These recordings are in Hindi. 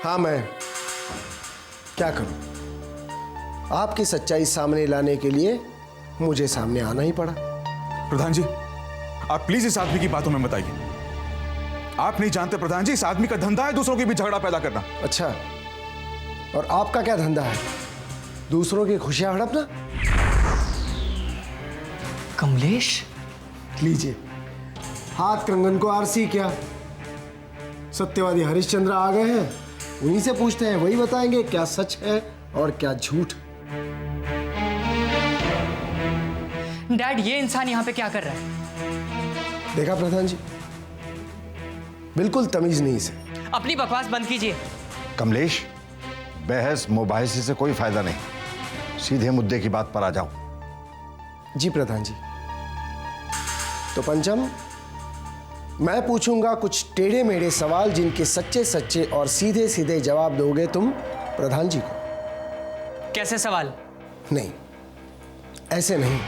हाँ, मैं क्या करूं? आपकी सच्चाई सामने लाने के लिए मुझे सामने आना ही पड़ा। प्रधान जी, आप प्लीज इस आदमी की बातों में बताइए। आप नहीं जानते प्रधान जी, इस आदमी का धंधा है दूसरों के बीच झगड़ा पैदा करना। अच्छा, और आपका क्या धंधा है? दूसरों की खुशियां हड़पना? कमलेश, लीजिए, हाथ कंगन को आरसी क्या? सत्यवादी हरिश्चंद्र आ गए हैं, उन्हीं से पूछते हैं, वही बताएंगे क्या सच है और क्या झूठ। डैड, ये इंसान यहाँ पे क्या कर रहा है? देखा प्रधान जी, बिल्कुल तमीज नहीं से। अपनी बकवास बंद कीजिए। कमलेश, बहस मुबाहिसे से कोई फायदा नहीं, सीधे मुद्दे की बात पर आ जाओ। जी प्रधान जी, तो पंचम, मैं पूछूंगा कुछ टेढ़े मेढ़े सवाल जिनके सच्चे सच्चे और सीधे सीधे जवाब दोगे तुम प्रधान जी को। कैसे सवाल? नहीं, ऐसे नहीं।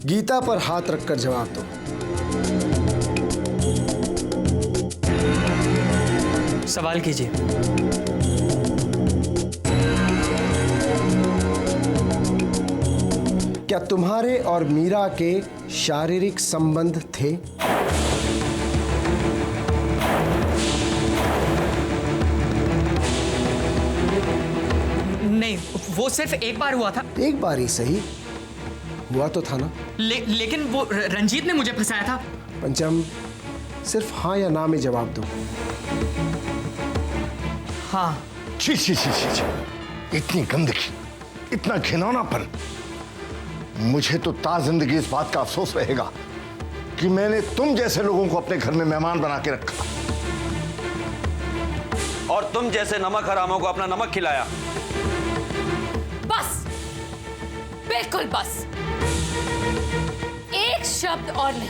गीता पर हाथ रखकर जवाब दो। सवाल कीजिए। क्या तुम्हारे और मीरा के शारीरिक संबंध थे? नहीं, वो सिर्फ एक बार हुआ था। एक बार ही सही, हुआ तो था ना। लेकिन वो रंजीत ने मुझे फंसाया था। पंचम, सिर्फ हाँ या ना में जवाब दो। हाँ। छी छी छी छी छी, इतनी गंदगी, इतना घिनौनापन। मुझे तो ताज़िंदगी इस बात का अफसोस रहेगा कि मैंने तुम जैसे लोगों को अपने घर में मेहमान बना के रखा और तुम जैसे नमक हरामों को अपना नमक खिलाया। बस, बिल्कुल बस, एक शब्द और नहीं।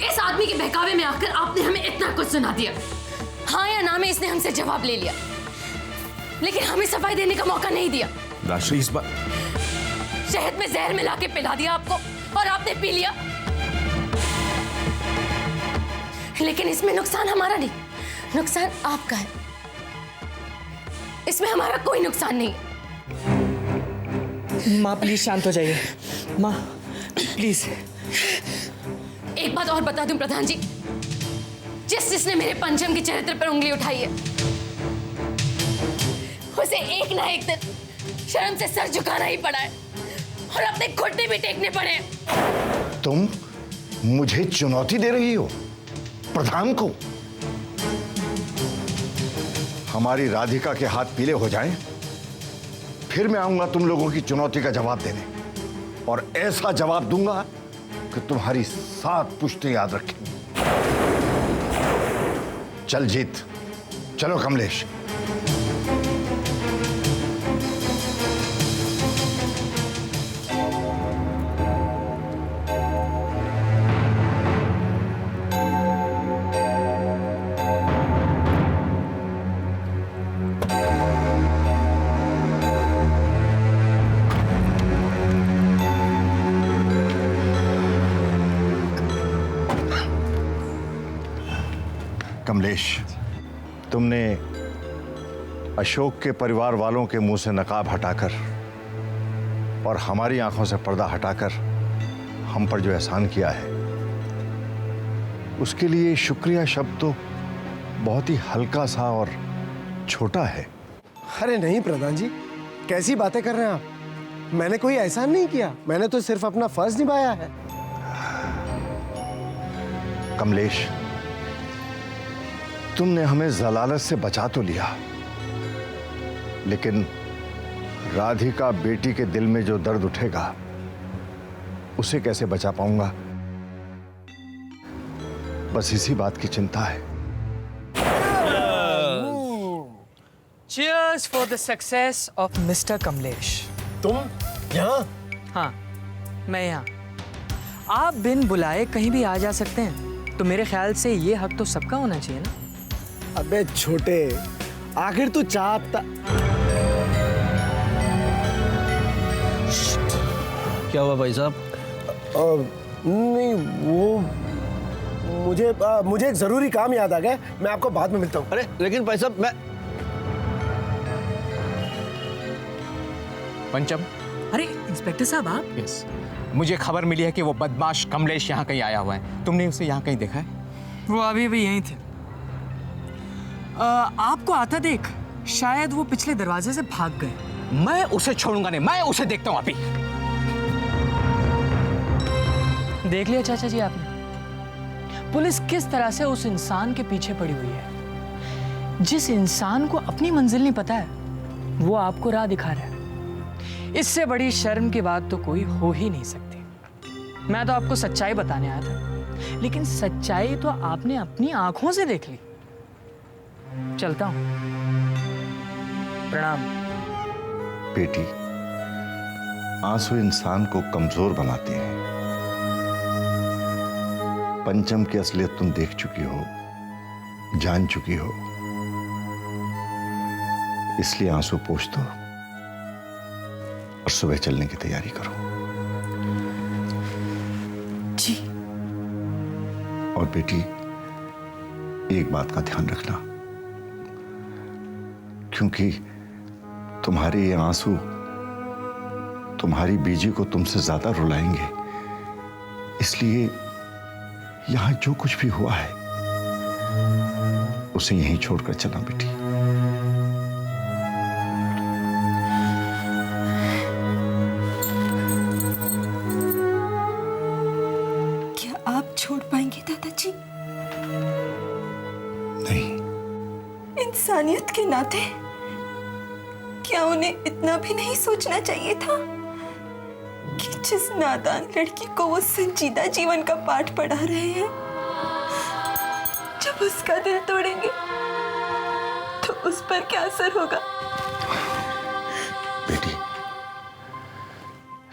इस आदमी के बहकावे में आकर आपने हमें इतना कुछ सुना दिया। हाँ या ना में इसने हमसे जवाब ले लिया, लेकिन हमें सफाई देने का मौका नहीं दिया। राशि, इस बार शहद में जहर मिला के पिला दिया आपको और आपने पी लिया। लेकिन इसमें नुकसान हमारा नहीं, नुकसान आपका है। इसमें हमारा कोई नुकसान नहीं। माँ प्लीज शांत हो जाइए। माँ प्लीज। एक बात और बता दूं प्रधान जी, जिसने मेरे पंचम के चरित्र पर उंगली उठाई है, उसे एक ना एक दिन शर्म से सर झुकाना ही पड़ा है और अपने घुटने भी टेकने पड़े हैं। तुम मुझे चुनौती दे रही हो प्रधान को? हमारी राधिका के हाथ पीले हो जाएं, फिर मैं आऊंगा तुम लोगों की चुनौती का जवाब देने, और ऐसा जवाब दूंगा कि तुम्हारी 7 पुश्तें याद रखेंगी। चल जीत, चलो कमलेश। कमलेश, तुमने अशोक के परिवार वालों के मुंह से नकाब हटाकर और हमारी आंखों से पर्दा हटाकर हम पर जो एहसान किया है, उसके लिए शुक्रिया शब्द तो बहुत ही हल्का सा और छोटा है। अरे नहीं प्रधान जी, कैसी बातें कर रहे हैं आप? मैंने कोई एहसान नहीं किया, मैंने तो सिर्फ अपना फर्ज निभाया है। कमलेश, तुमने हमें जलालत से बचा तो लिया, लेकिन राधिका बेटी के दिल में जो दर्द उठेगा उसे कैसे बचा पाऊंगा, बस इसी बात की चिंता है। Cheers for the success of Mr. Kamlesh. तुम यहाँ? हाँ, मैं यहाँ। आप बिन बुलाए कहीं भी आ जा सकते हैं, तो मेरे ख्याल से ये हक तो सबका होना चाहिए ना। अबे छोटे, आखिर तू चाहता। क्या हुआ भाई साहब? नहीं वो मुझे एक जरूरी काम याद आ गया, मैं आपको बाद में मिलता हूँ। अरे लेकिन भाई साहब मैं पंचम। अरे इंस्पेक्टर साहब आप? यस, मुझे खबर मिली है कि वो बदमाश कमलेश यहाँ कहीं आया हुआ है। तुमने उसे यहाँ कहीं देखा है? वो अभी भी यहीं थे। आपको आता देख शायद वो पिछले दरवाजे से भाग गए। मैं उसे छोड़ूंगा नहीं, मैं उसे देखता हूँ अभी। देख लिया चाचा जी आपने, पुलिस किस तरह से उस इंसान के पीछे पड़ी हुई है। जिस इंसान को अपनी मंजिल नहीं पता है वो आपको राह दिखा रहा है। इससे बड़ी शर्म की बात तो कोई हो ही नहीं सकती। मैं तो आपको सच्चाई बताने आया था, लेकिन सच्चाई तो आपने अपनी आंखों से देख ली। चलता हूं, प्रणाम। बेटी, आंसू इंसान को कमजोर बनाते हैं। पंचम की असलियत तुम देख चुकी हो, जान चुकी हो, इसलिए आंसू पोंछ दो और सुबह चलने की तैयारी करो। जी। और बेटी, एक बात का ध्यान रखना, क्योंकि तुम्हारे ये आंसू तुम्हारी बीजी को तुमसे ज्यादा रुलाएंगे, इसलिए यहां जो कुछ भी हुआ है उसे यहीं छोड़कर चलना बेटी। क्या आप छोड़ पाएंगे दादाजी? नहीं। इंसानियत के नाते क्या उन्हें इतना भी नहीं सोचना चाहिए था कि जिस नादान लड़की को वो संजीदा जीवन का पाठ पढ़ा रहे हैं, जब उसका दिल तोड़ेंगे तो उस पर क्या असर होगा? बेटी,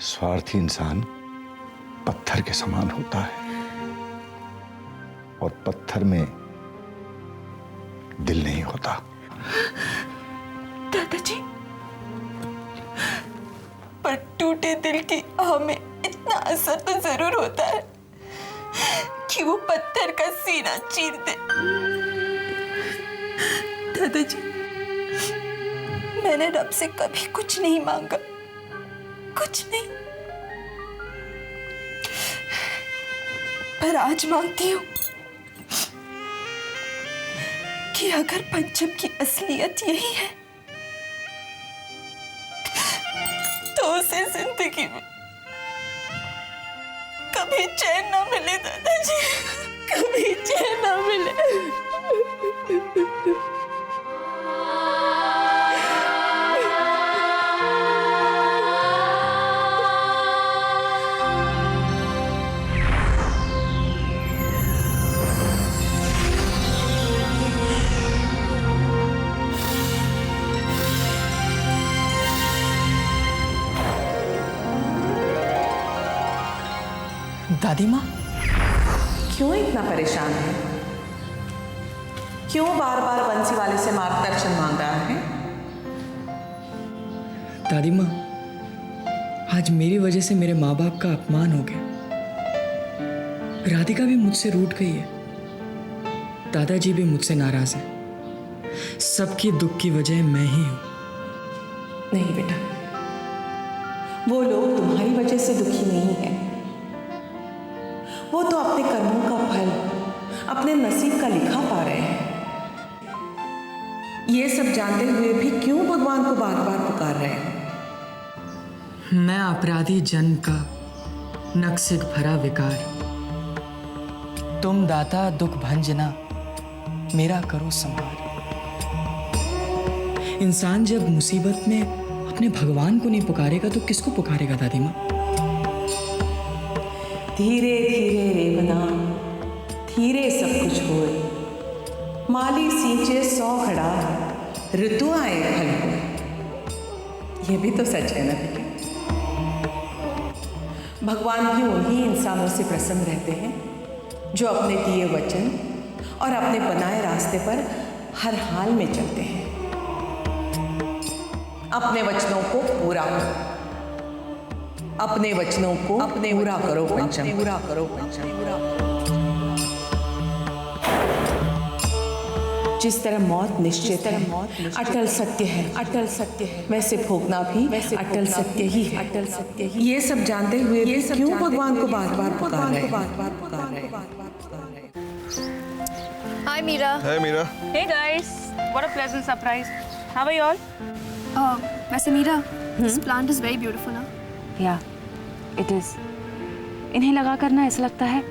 स्वार्थी इंसान पत्थर के समान होता है और पत्थर में दिल नहीं होता। दादाजी, पर टूटे दिल की आह में इतना असर तो जरूर होता है कि वो पत्थर का सीना चीर दे। दादाजी, मैंने रब से कभी कुछ नहीं मांगा, कुछ नहीं, पर आज मांगती हूँ कि अगर पंचम की असलियत यही है तो उसे जिंदगी में कभी चैन ना मिले दादाजी, कभी चैन ना मिले। दादी माँ, क्यों इतना परेशान है? क्यों बार बार बंसी वाले से मार्गदर्शन मांग रहा है? दादी माँ, आज मेरी वजह से मेरे माँ बाप का अपमान हो गया। राधिका भी मुझसे रूठ गई है, दादाजी भी मुझसे नाराज हैं। सबकी दुख की वजह मैं ही हूँ। नहीं बेटा, वो लोग तुम्हारी वजह से दुखी नहीं है। वो तो अपने कर्मों का फल, अपने नसीब का लिखा पा रहे हैं। ये सब जानते हुए भी क्यों भगवान को बार बार पुकार रहे हैं? मैं अपराधी जन्म का नक्सिक भरा विकार, तुम दाता दुख भंजना मेरा करो संहार। इंसान जब मुसीबत में अपने भगवान को नहीं पुकारेगा तो किसको पुकारेगा दादी माँ? धीरे धीरे रेवना, धीरे सब कुछ होए, माली सींचे 100 खड़ा, ऋतु आए फल होए। ये भी तो सच है ना बेटे। भगवान भी उन्हीं इंसानों से प्रसन्न रहते हैं जो अपने दिए वचन और अपने बनाए रास्ते पर हर हाल में चलते हैं। अपने वचनों को पूरा करो, अपने वचनों को पूरा करो पंचम, पूरा करो पंचम। जिस तरह मौत निश्चित है, अटल सत्य है, अटल सत्य है, वैसे भोगना भी अटल सत्य ही है, अटल सत्य ही। ये सब जानते हुए भी क्यों भगवान को बार बार पुकार रहे हैं? हाय मीरा। है Meera. Hey guys, what a pleasant surprise. How are you all? वैसे Meera, this plant is very beautiful, ना? Yeah, it is. इन्हें लगा कर ना ऐसा लगता है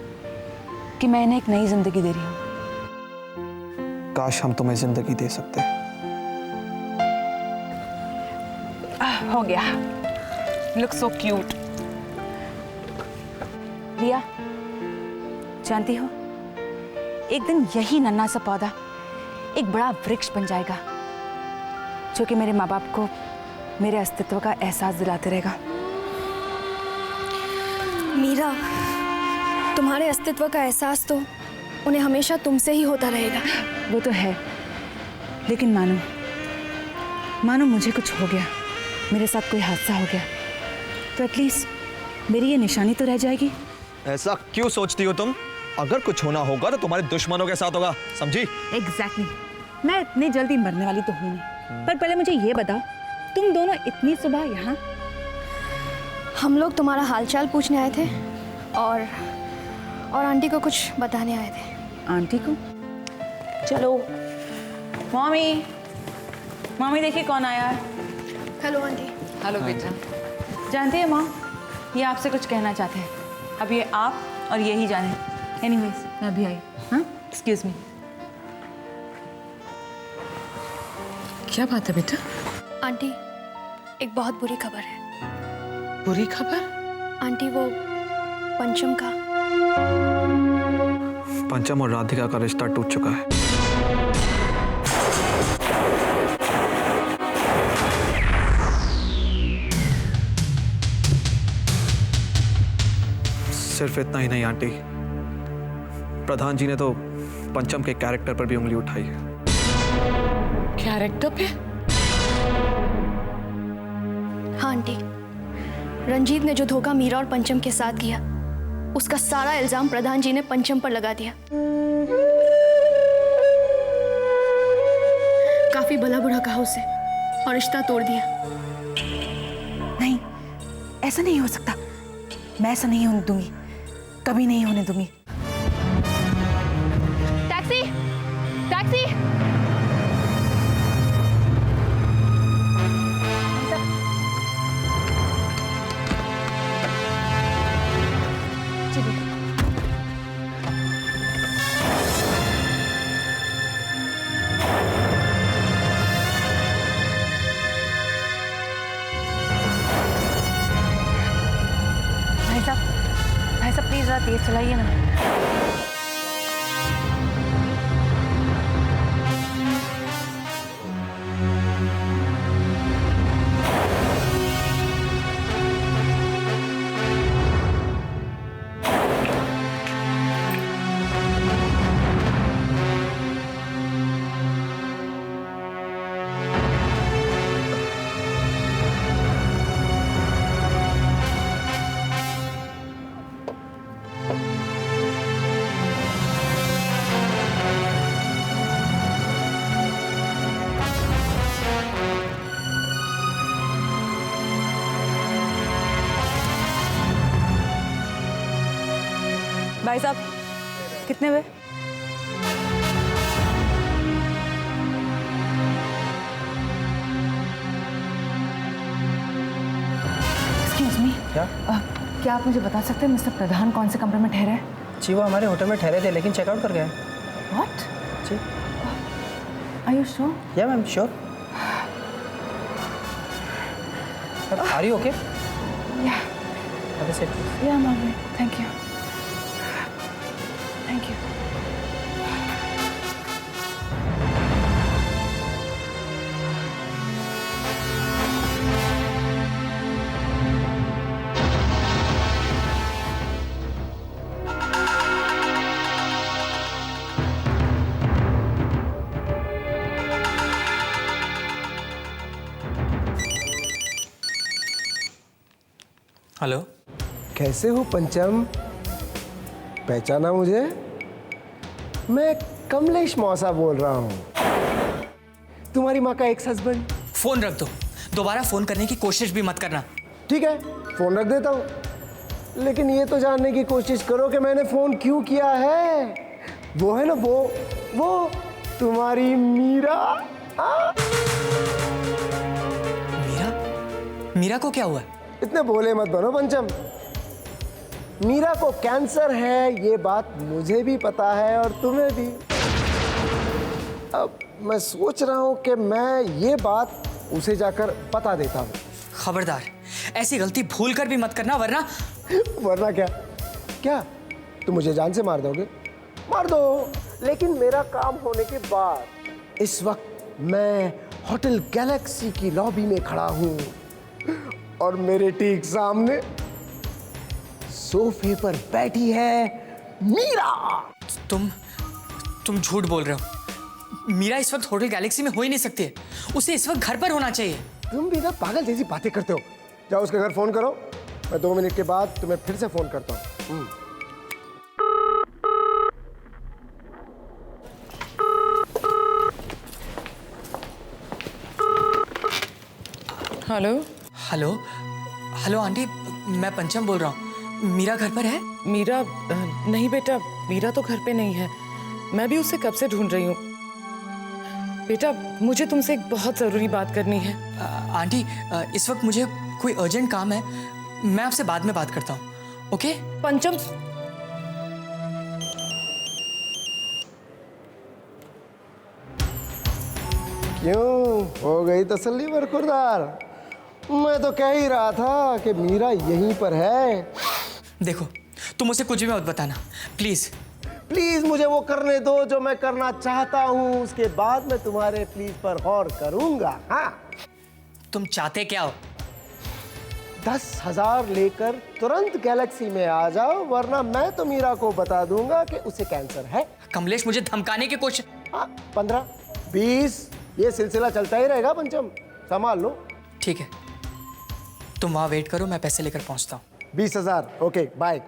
कि मैं इन्हें एक नई जिंदगी दे रही हूँ। काश हम तुम्हें जिंदगी दे सकते। हो गया। Looks so cute. रिया, जानती हो, एक दिन यही नन्हा सा पौधा एक बड़ा वृक्ष बन जाएगा जो कि मेरे माँ बाप को मेरे अस्तित्व का एहसास दिलाते रहेगा। मीरा, तुम्हारे अस्तित्व का एहसास तो उन्हें हमेशा तुमसे ही होता रहेगा। वो तो है, लेकिन मानो मुझे कुछ हो गया, मेरे साथ कोई हादसा हो गया, तो एटलीस्ट मेरी ये निशानी तो रह जाएगी। ऐसा क्यों सोचती हो तुम? अगर कुछ होना होगा तो तुम्हारे दुश्मनों के साथ होगा, समझी? एग्जैक्टली। मैं इतनी जल्दी मरने वाली तो हूँ नहीं, पर पहले मुझे ये बताओ, तुम दोनों इतनी सुबह यहाँ? हम लोग तुम्हारा हालचाल पूछने आए थे और आंटी को कुछ बताने आए थे। आंटी को? चलो। मम्मी देखिए कौन आया है। Hello aunty. हेलो बेटा। जानते हैं माँ, ये आपसे कुछ कहना चाहते हैं। अब ये आप और ये ही जाने। एनीवेज, मैं अभी आई। हाँ, एक्सक्यूज मी। क्या बात है बेटा? आंटी, एक बहुत बुरी खबर है। बुरी खबर? आंटी, वो पंचम का। पंचम और राधिका का रिश्ता टूट चुका है। सिर्फ इतना ही नहीं आंटी, प्रधान जी ने तो पंचम के कैरेक्टर पर भी उंगली उठाई है। कैरेक्टर पे? हाँ आंटी, रंजीत ने जो धोखा मीरा और पंचम के साथ किया, उसका सारा इल्जाम प्रधान जी ने पंचम पर लगा दिया। काफी भला बुरा कहा उसे और रिश्ता तोड़ दिया। नहीं, ऐसा नहीं हो सकता। मैं ऐसा नहीं होने दूंगी, कभी नहीं होने दूंगी। टैक्सी! टैक्सी! भाई साहब प्लीज जरा तेज चलाइए ना। भाई साहब, कितने हुए? एक्सक्यूज मी, क्या आप मुझे बता सकते हैं मिस्टर प्रधान कौन से कमरे में ठहरे हैं? जी वो हमारे होटल में ठहरे थे लेकिन चेकआउट कर गए। What? जी। Are you sure? या ma'am sure. Are you okay? Yeah. Have a seat, please. Yeah, I'm all right. Thank you. Thank you. Hello. कैसे हो पंचम? पहचाना मुझे? मैं कमलेश मौसा बोल रहा हूँ, तुम्हारी माँ का एक्स हस्बैंड। फोन रख दो, दोबारा फोन करने की कोशिश भी मत करना। ठीक है, फोन रख देता हूँ, लेकिन ये तो जानने की कोशिश करो कि मैंने फोन क्यों किया है। वो है ना, वो तुम्हारी मीरा। मीरा को क्या हुआ? इतने भोले मत बनो पंचम। मीरा को कैंसर है, ये बात मुझे भी पता है और तुम्हें भी। अब मैं सोच रहा हूं कि मैं ये बात उसे जाकर बता देता हूं। खबरदार, ऐसी गलती भूल कर भी मत करना, वरना क्या तुम मुझे जान से मार दोगे? मार दो, लेकिन मेरा काम होने के बाद। इस वक्त मैं होटल गैलेक्सी की लॉबी में खड़ा हूं और मेरे ठीक सामने सोफे पर बैठी है मीरा। तुम झूठ बोल रहे हो। मीरा इस वक्त होटल गैलेक्सी में हो ही नहीं सकती है, उसे इस वक्त घर पर होना चाहिए। तुम भी ना पागल जैसी बातें करते हो। जाओ उसके घर फोन करो, मैं 2 मिनट के बाद तुम्हें फिर से फोन करता हूँ। हेलो हेलो हेलो आंटी, मैं पंचम बोल रहा हूँ। मीरा घर पर है? मीरा नहीं बेटा, मीरा तो घर पे नहीं है। मैं भी उसे कब से ढूंढ रही हूँ। बेटा मुझे तुमसे एक बहुत ज़रूरी बात करनी है। आंटी, इस वक्त मुझे कोई अर्जेंट काम है, मैं आपसे बाद में बात करता हूँ। ओके? पंचम, क्यों हो गई तसल्ली बरखुरदार? मैं तो कह ही रहा था कि मीरा यहीं पर है। देखो, तुम उसे कुछ भी मत बताना, प्लीज। प्लीज मुझे वो करने दो जो मैं करना चाहता हूँ, उसके बाद मैं तुम्हारे प्लीज पर गौर करूंगा। हाँ, तुम चाहते क्या हो? 10,000 लेकर तुरंत गैलेक्सी में आ जाओ, वरना मैं तो मीरा को बता दूंगा कि उसे कैंसर है। कमलेश, मुझे धमकाने की कोशिश। 15, 20 ये सिलसिला चलता ही रहेगा पंचम, संभाल लो। ठीक है, तुम वहां वेट करो, मैं पैसे लेकर पहुंचता हूँ। 20,000। Okay, bye.